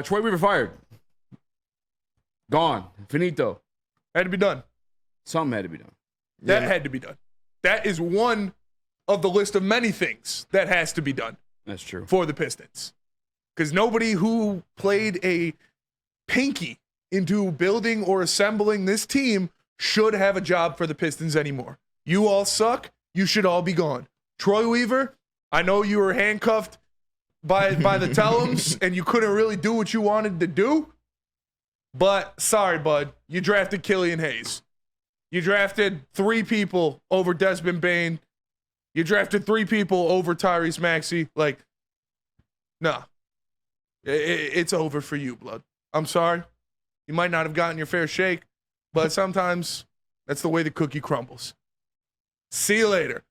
Troy Weaver fired. Gone. Finito. Had to be done. Something had to be done. That had to be done. That is one of the list of many things that has to be done. That's true. For the Pistons. Because nobody who played a pinky into building or assembling this team should have a job for the Pistons anymore. You all suck. You should all be gone. Troy Weaver, I know you were handcuffed by the Tellums and you couldn't really do what you wanted to do. But sorry, bud. You drafted Killian Hayes. You drafted 3 people over Desmond Bane. You drafted 3 people over Tyrese Maxey. Like, nah. It's over for you, blood. I'm sorry. You might not have gotten your fair shake, but sometimes that's the way the cookie crumbles. See you later.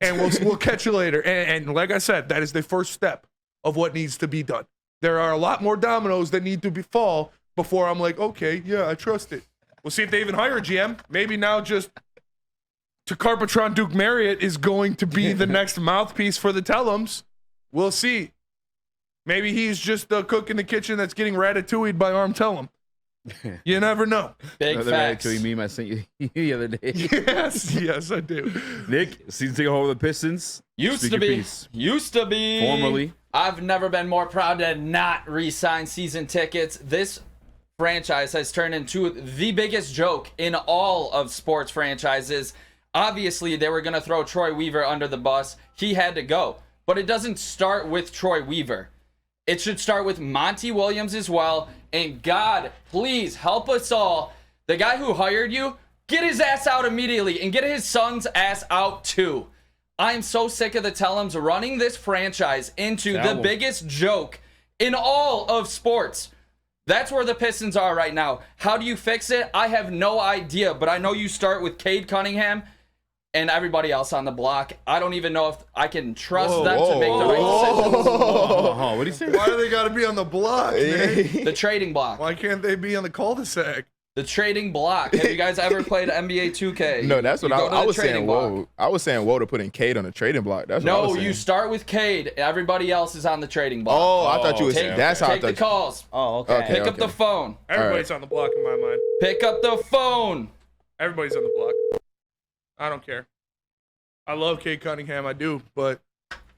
And we'll catch you later. And like I said, that is the first step of what needs to be done. There are a lot more dominoes that need to fall before I'm like, okay, yeah, I trust it. We'll see if they even hire a GM. Maybe now just Carpetron Duke Marriott is going to be the next mouthpiece for the Tellums. We'll see. Maybe he's just the cook in the kitchen that's getting ratatouille'd by Arm Tellum. You never know. Big facts. Ratatouille meme I sent you the other day. Yes, I do. Nick, season ticket holder of the Pistons. Used to be. Formerly. I've never been more proud to not re-sign season tickets. This franchise has turned into the biggest joke in all of sports franchises. Obviously, they were going to throw Troy Weaver under the bus. He had to go. But it doesn't start with Troy Weaver. It should start with Monty Williams as well. And God, please help us all. The guy who hired you, get his ass out immediately and get his son's ass out too. I am so sick of the Tellums running this franchise into the biggest joke in all of sports. That's where the Pistons are right now. How do you fix it? I have no idea, but I know you start with Cade Cunningham and everybody else on the block. I don't even know if I can trust them to make the right decisions. What do you say? Why do they got to be on the block, man? The trading block. Why can't they be on the cul-de-sac? The trading block. Have you guys ever played NBA 2K? No, that's what I was saying. Whoa, I was saying whoa to putting Cade on the trading block. That's what I was saying. You start with Cade. Everybody else is on the trading block. Oh, I thought you were saying that's how I take the calls. Oh, okay. Pick up the phone. Everybody's on the block in my mind. Pick up the phone. Everybody's on the block. I don't care. I love Cade Cunningham, I do, but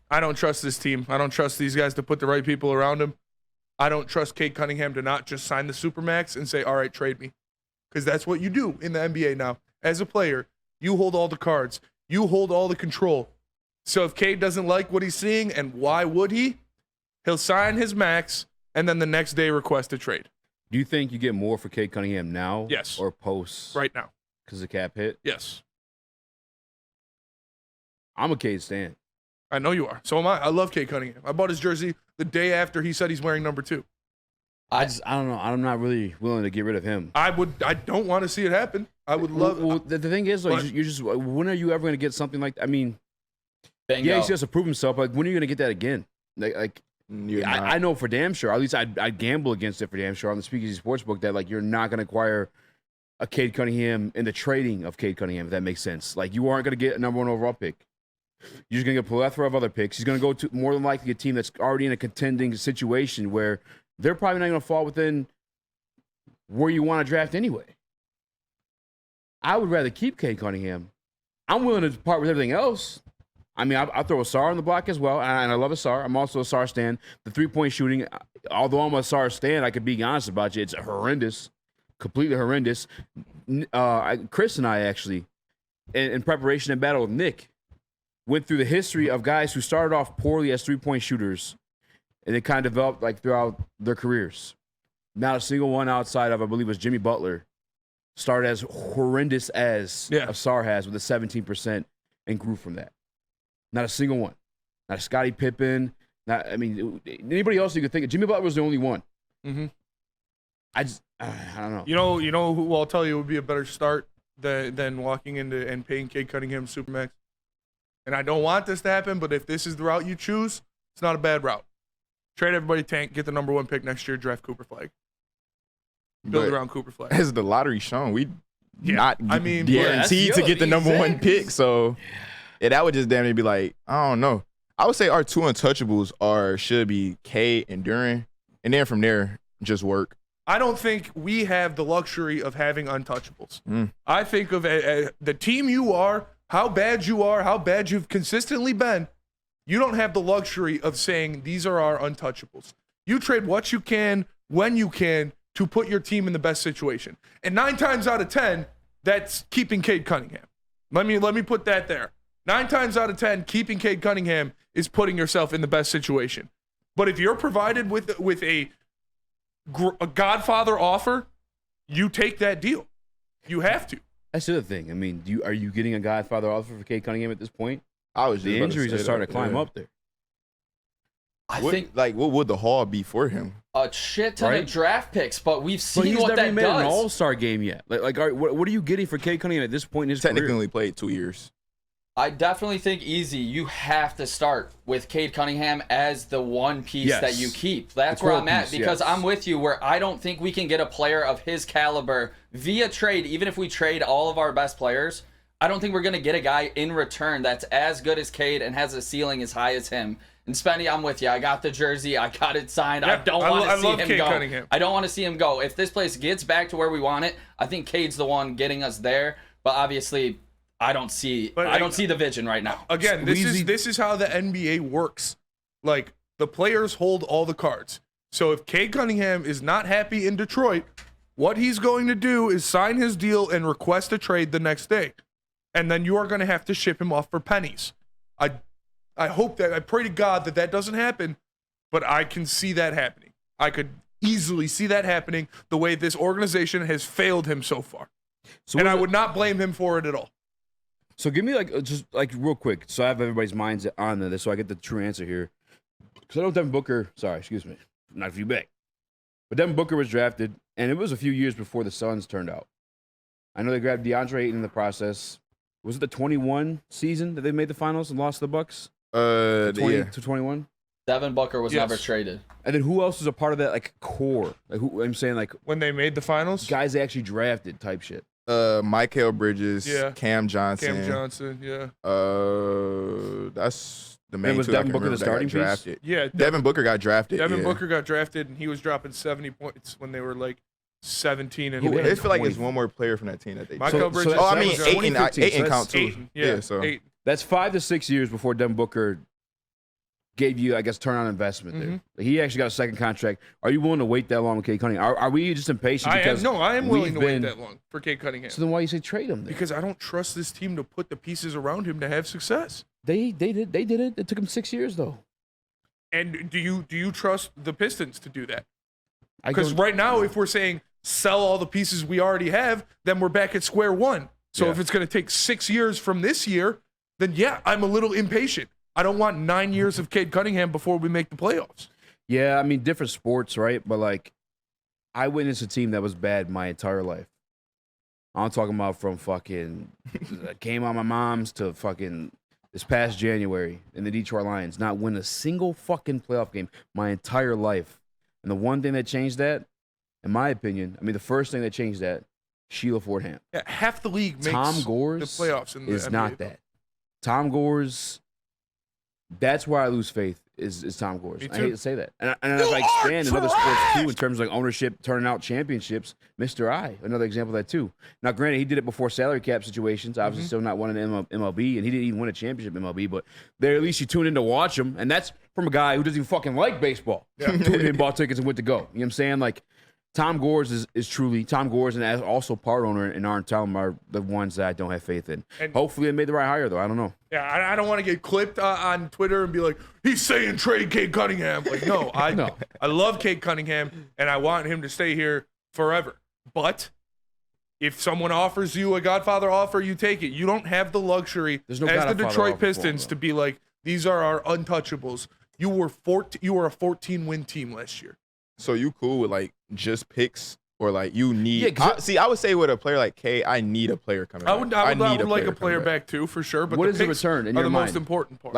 I don't trust this team. I don't trust these guys to put the right people around him. I don't trust Cade Cunningham to not just sign the Supermax and say, all right, trade me. Because that's what you do in the NBA now. As a player, you hold all the cards. You hold all the control. So if Cade doesn't like what he's seeing, and why would he? He'll sign his max and then the next day request a trade. Do you think you get more for Cade Cunningham now? Yes. Or post? Right now. Because of cap hit? Yes. I'm a Cade stan. I know you are. So am I. I love Cade Cunningham. I bought his jersey the day after he said he's wearing number 2. I don't know. I'm not really willing to get rid of him. I don't want to see it happen. I would love. Well, the thing is, though, you're just. When are you ever going to get something like? I mean, Bingo. yeah, he's just to prove himself. Like, when are you going to get that again? I know for damn sure. At least I'd gamble against it for damn sure on the Speakeasy Sportsbook that like you're not going to acquire a Cade Cunningham in the trading of Cade Cunningham. If that makes sense. Like you aren't going to get a number 1 overall pick. You're just going to get a plethora of other picks. He's going to go to more than likely a team that's already in a contending situation where they're probably not going to fall within where you want to draft anyway. I would rather keep Cade Cunningham. I'm willing to part with everything else. I mean, I'll throw Asar on the block as well, and I love Asar. I'm also a Asar stan. The three-point shooting, although I'm a Asar stan, I could be honest about you, it's horrendous, completely horrendous. Chris and I actually, in preparation and battle with Nick, went through the history of guys who started off poorly as three-point shooters, and they kind of developed like throughout their careers. Not a single one outside of, I believe it was Jimmy Butler, started as horrendous as Asar has with a 17% and grew from that. Not a single one. Not a Scottie Pippen. Anybody else you could think of. Jimmy Butler was the only one. Mm-hmm. I don't know. You know who I'll tell you would be a better start than walking into and paying Cade Cunningham Supermax? And I don't want this to happen, but if this is the route you choose, it's not a bad route. Trade everybody, tank, get the number 1 pick next year, draft Cooper Flag. Build around Cooper Flag. As the lottery shown, we not guaranteed to get the number 1 pick. So that would just damn near be like, I don't know. I would say our 2 untouchables should be Cade and Duran. And then from there, just work. I don't think we have the luxury of having untouchables. I think of the team you are, how bad you've consistently been. You don't have the luxury of saying these are our untouchables. You trade what you can, when you can, to put your team in the best situation. And 9 times out of 10, that's keeping Cade Cunningham. Let me put that there. 9 times out of 10, keeping Cade Cunningham is putting yourself in the best situation. But if you're provided with a Godfather offer, you take that deal. You have to. That's the other thing. I mean, are you getting a Godfather offer for Cade Cunningham at this point? I was just the injuries are starting to climb up there. I think what would the haul be for him? A shit ton of draft picks, but we've seen he's what never that made does. an All-Star game yet. Like, all right, what are you getting for Cade Cunningham at this point in his Technically career? only played 2 years. I definitely think you have to start with Cade Cunningham as the one piece that you keep. That's where I'm at, because I'm with you where I don't think we can get a player of his caliber via trade. Even if we trade all of our best players, I don't think we're going to get a guy in return that's as good as Cade and has a ceiling as high as him. And Spenny, I'm with you. I got the jersey. I got it signed. Yeah, I don't want to see him Cade go. Cunningham. I don't want to see him go. If this place gets back to where we want it, I think Cade's the one getting us there. But obviously, I don't see the vision right now. Again, this is how the NBA works. Like, the players hold all the cards. So if Cade Cunningham is not happy in Detroit, what he's going to do is sign his deal and request a trade the next day. And then you are going to have to ship him off for pennies. I pray to God that doesn't happen, but I can see that happening. I could easily see that happening the way this organization has failed him so far. And I would not blame him for it at all. So give me just real quick, so I have everybody's minds on this, so I get the true answer here. Because I know Devin Booker, not a few back, but Devin Booker was drafted, and it was a few years before the Suns turned out. I know they grabbed DeAndre Ayton in the process. Was it the 21 season that they made the finals and lost to the Bucks? 20 to 21. Devin Booker was never traded. And then who else was a part of that core? When they made the finals, guys they actually drafted type shit. Mikael Bridges, Cam Johnson. Yeah. That's the main. And was Devin Booker the starting piece? Yeah, Devin Booker got drafted. Booker got drafted, and he was dropping 70 points when they were like 17 and. I feel like there's one more player from that team that they. Mikael Bridges. Ayton count too. Ayton. That's 5 to 6 years before Devin Booker gave you, I guess, turn on investment there. He actually got a second contract. Are you willing to wait that long with Cade Cunningham? Are we just impatient? I am willing to wait that long for Cade Cunningham. So then why you say trade him then? Because I don't trust this team to put the pieces around him to have success. They did it. It took him 6 years though. And do you trust the Pistons to do that? Because right now, if we're saying sell all the pieces we already have, then we're back at square one. So if it's going to take 6 years from this year, then I'm a little impatient. I don't want 9 years of Cade Cunningham before we make the playoffs. Yeah, I mean, different sports, right? But, I witnessed a team that was bad my entire life. I'm talking about from fucking came on my mom's to fucking this past January in the Detroit Lions, not win a single fucking playoff game my entire life. And the one thing that changed that, in my opinion, the first thing that changed that, Sheila Ford-Hamp. Yeah, half the league makes Tom Gores the playoffs in the is NBA. not that. Tom Gores, that's where I lose faith is Tom Gores. I hate to say that. And if I expand in other sports too, in terms of ownership, turning out championships, Mr. I, another example of that too. Now, granted, he did it before salary cap situations, obviously still not winning MLB, and he didn't even win a championship in MLB, but there at least you tune in to watch him, and that's from a guy who doesn't even fucking like baseball. Tuned in, bought tickets, and went to go. You know what I'm saying? Tom Gores is truly Tom Gores, and as also part owner in Arn Talum are the ones that I don't have faith in. And hopefully, they made the right hire, though. I don't know. Yeah, I don't want to get clipped on Twitter and be like, he's saying trade Cade Cunningham. No, I love Cade Cunningham, and I want him to stay here forever. But if someone offers you a Godfather offer, you take it. You don't have the luxury as the Detroit Pistons to be like, these are our untouchables. You were a 14-win team last year. So you cool with just picks or you need? I would say with a player like K, I need a player coming back. I would like a player back too, for sure. But what is the return in your mind? Most important part.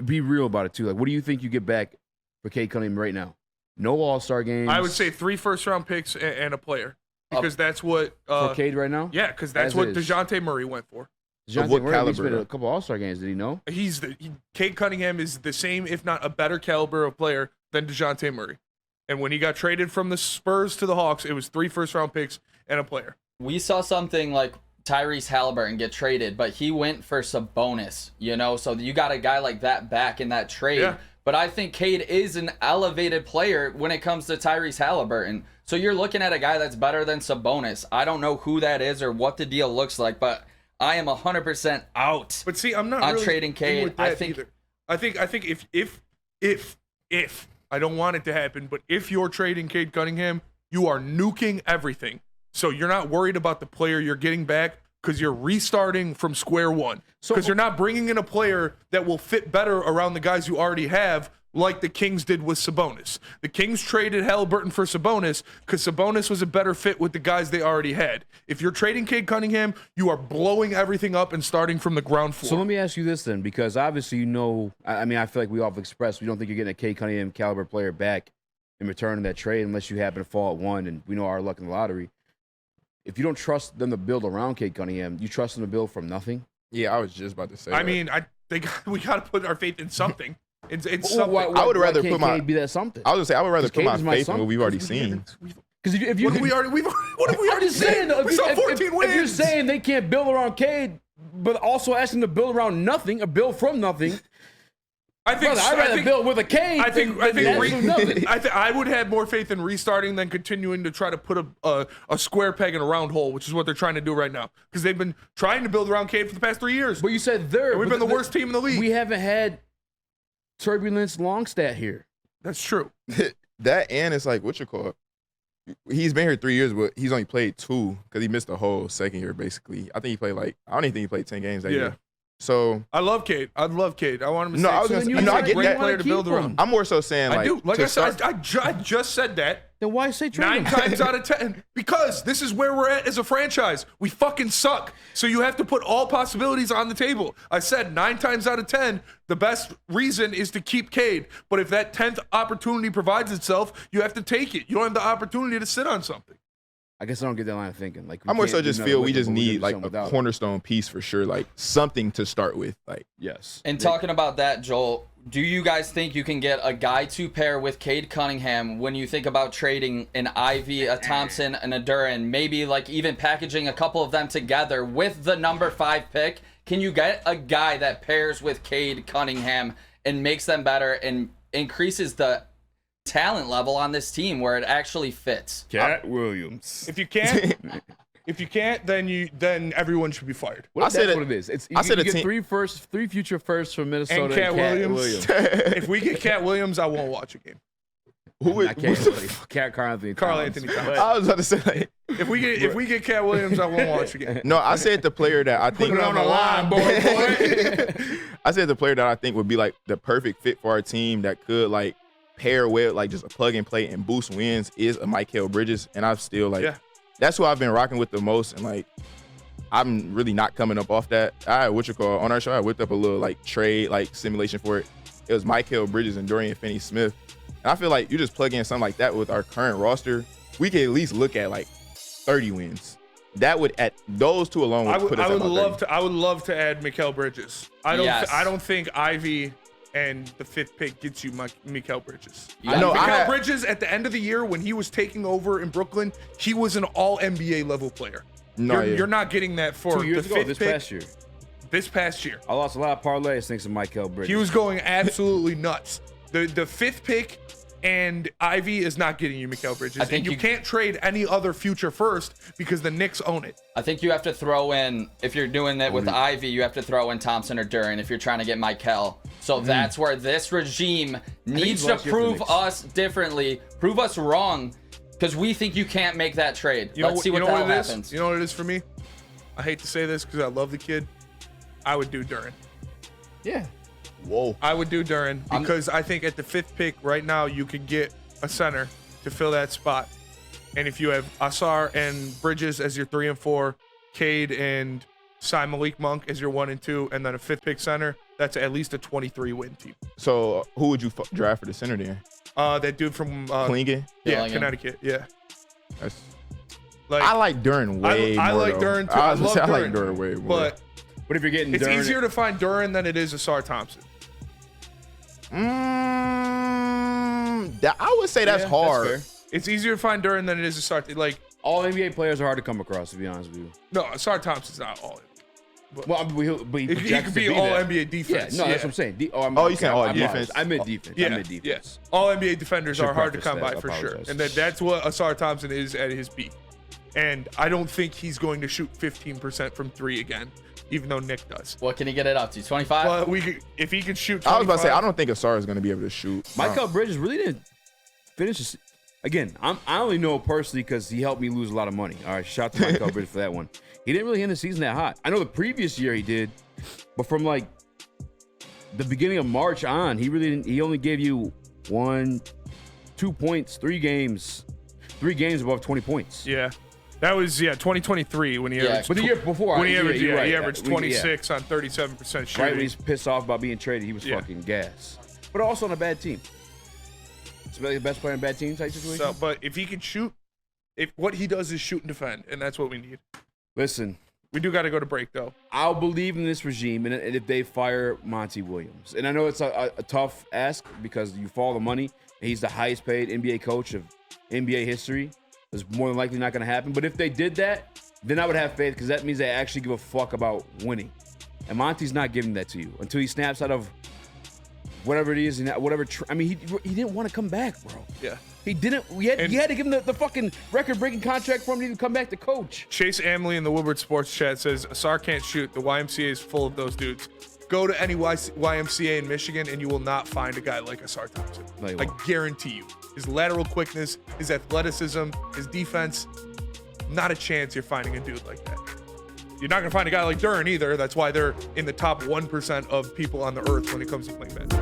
Be real about it too. What do you think you get back for Cade Cunningham right now? No All-Star games. I would say 3 first-round picks and a player, because that's what for Cade right now. Yeah, because that's what DeJounte Murray went for. DeJounte Murray played a couple All-Star games. Did he know? Cade Cunningham is the same, if not a better caliber of player than DeJounte Murray. And when he got traded from the Spurs to the Hawks, it was 3 first-round picks and a player. We saw something like Tyrese Halliburton get traded, but he went for Sabonis, so you got a guy like that back in that trade. Yeah. But I think Cade is an elevated player when it comes to Tyrese Halliburton. So you're looking at a guy that's better than Sabonis. I don't know who that is or what the deal looks like, but I am 100% out. But see, I'm not on really trading Cade. with that either. I think if I don't want it to happen, but if you're trading Cade Cunningham, you are nuking everything. So you're not worried about the player you're getting back because you're restarting from square one. Because you're not bringing in a player that will fit better around the guys you already have, like the Kings did with Sabonis. The Kings traded Halliburton for Sabonis because Sabonis was a better fit with the guys they already had. If you're trading Cade Cunningham, you are blowing everything up and starting from the ground floor. So let me ask you this then, because obviously I feel like we all have expressed we don't think you're getting a Cade Cunningham caliber player back in return of that trade unless you happen to fall at 1, and we know our luck in the lottery. If you don't trust them to build around Cade Cunningham, you trust them to build from nothing? Yeah, I was just about to say I that. mean, we got to put our faith in something. It's something. I would rather put my be that something. I was gonna say I would rather put my faith in son. what we've already seen. Because if you What have we already seen? We saw 14 wins. If you're saying they can't build around Cade, but also asking them to build around nothing, or build from nothing. I'd rather build with a Cade. I would have more faith in restarting than continuing to try to put a square peg in a round hole, which is what they're trying to do right now. Because they've been trying to build around Cade for the past 3 years. But you said we've been the worst team in the league. We haven't had turbulence Longstaff here. That's true. That and it's like, what you call it? He's been here 3 years, but he's only played 2 because he missed the whole second year, basically. I think he played I don't even think he played 10 games that year. So I love Cade. I want him to no, stay. I was gonna say, I get that player to build around. I'm more so saying I do. Like I said, I just said that. Then why say trade 9 times out of 10? Because this is where we're at as a franchise. We fucking suck. So you have to put all possibilities on the table. I said 9 times out of 10, the best reason is to keep Cade. But if that 10th opportunity provides itself, you have to take it. You don't have the opportunity to sit on something. I guess I don't get that line of thinking. I more so just feel we just need like a cornerstone piece for sure, like something to start with. Like yes. And talking about that, Joel, do you guys think you can get a guy to pair with Cade Cunningham when you think about trading an Ivy, a Thompson, and a Duren, maybe like even packaging a couple of them together with the number 5 pick? Can you get a guy that pairs with Cade Cunningham and makes them better and increases the talent level on this team where it actually fits? Cat Williams. If you can't, then everyone should be fired. That's what it is. I said you get 3 future firsts from Minnesota and Cat Williams. If we get Cat Williams, I won't watch a game. Who is Carl Anthony Towns. I was about to say, like, if we get Cat Williams, I won't watch a game. No, I said the player that I think put it on the line, boy. I said the player that I think would be like the perfect fit for our team that could like pair with like just a plug and play and boost wins is a Mikal Bridges, and I've still like that's who I've been rocking with the most, and like I'm really not coming up off that. On our show I whipped up a little like trade like simulation for it. It was Mikal Bridges and Dorian Finney-Smith, and I feel like you just plug in something like that with our current roster, we could at least look at like 30 wins. That would at those two alone would put us at about 30. I would love to add Mikal Bridges. I don't think Ivy and the 5th pick gets you Mikal Bridges. Mikal Bridges at the end of the year when he was taking over in Brooklyn, he was an all NBA level player. You're not getting that for 2 years the ago, 5th this pick. past year. This past year. I lost a lot of parlays thanks to Mikal Bridges. He was going absolutely nuts. The 5th pick and Ivy is not getting you Mikal Bridges. I think you can't trade any other future first because the Knicks own it. I think you have to throw in, if you're doing that with Ivy, you have to throw in Thompson or Duren if you're trying to get Mikal. So that's where this regime needs to prove us differently, prove us wrong, because we think you can't make that trade. Let's see what the hell happens. You know what it is for me? I hate to say this because I love the kid. I would do Duren. Yeah. Whoa. I would do Duren because I think at the 5th pick right now you could get a center to fill that spot. And if you have Asar and Bridges as your 3 and 4, Cade and Malik Monk as your 1 and 2, and then a 5th pick center, that's at least a 23-win team. So who would you draft for the center then? That dude from Klingen? Yeah, Connecticut. Yeah. That's I like Duren way more. I like Duren too. I like Duren way more. But if you're getting it's Duren, easier to find Duren than it is Asar Thompson. I would say that's hard. That's fair. It's easier to find Duren than it is to start. Like all NBA players are hard to come across, to be honest with you. no, Asar Thompson's not all. Well, but he could be all NBA defense. Yeah, no, that's what I'm saying. You saying all defense? I meant defense. Yeah, I meant defense. All NBA defenders Should are hard to preface come that. by I for sure, apologize. and that's what Asar Thompson is at his peak. And I don't think he's going to shoot 15% from 3 again, even though Nick does. What can he get it up to? 25? Well, if he can shoot 25, I was about to say, I don't think Asar is going to be able to shoot. Mikal Bridges really didn't finish this. Again, I only know personally because he helped me lose a lot of money. All right, shout out to Mikal Bridges for that one. He didn't really end the season that hot. I know the previous year he did, but from like the beginning of March on, he really didn't. He only gave you 1, 2 points, 3 games above 20 points. Yeah. That was 2023 when he averaged. But the year before, when he averaged, you're right. he averaged 26 on 37% shooting. Right when he's pissed off about being traded, he was fucking gas. But also on a bad team. It's the best player in a bad team type situation. So, but if he can shoot, if what he does is shoot and defend, and that's what we need. Listen, we do got to go to break though. I'll believe in this regime, and if they fire Monty Williams, and I know it's a tough ask because you follow the money, and he's the highest paid NBA coach of NBA history. It's more than likely not going to happen. But if they did that, then I would have faith because that means they actually give a fuck about winning. And Monty's not giving that to you until he snaps out of whatever it is and whatever. He didn't want to come back, bro. Yeah. He didn't. You had to give him the fucking record-breaking contract for him to even come back to coach. Chase Amley in the Woodward Sports Chat says, Asar can't shoot. The YMCA is full of those dudes. Go to any YMCA in Michigan and you will not find a guy like Asar Thompson. No, I guarantee you. His lateral quickness, his athleticism, his defense, not a chance you're finding a dude like that. You're not going to find a guy like Duren either. That's why they're in the top 1% of people on the earth when it comes to playing basketball.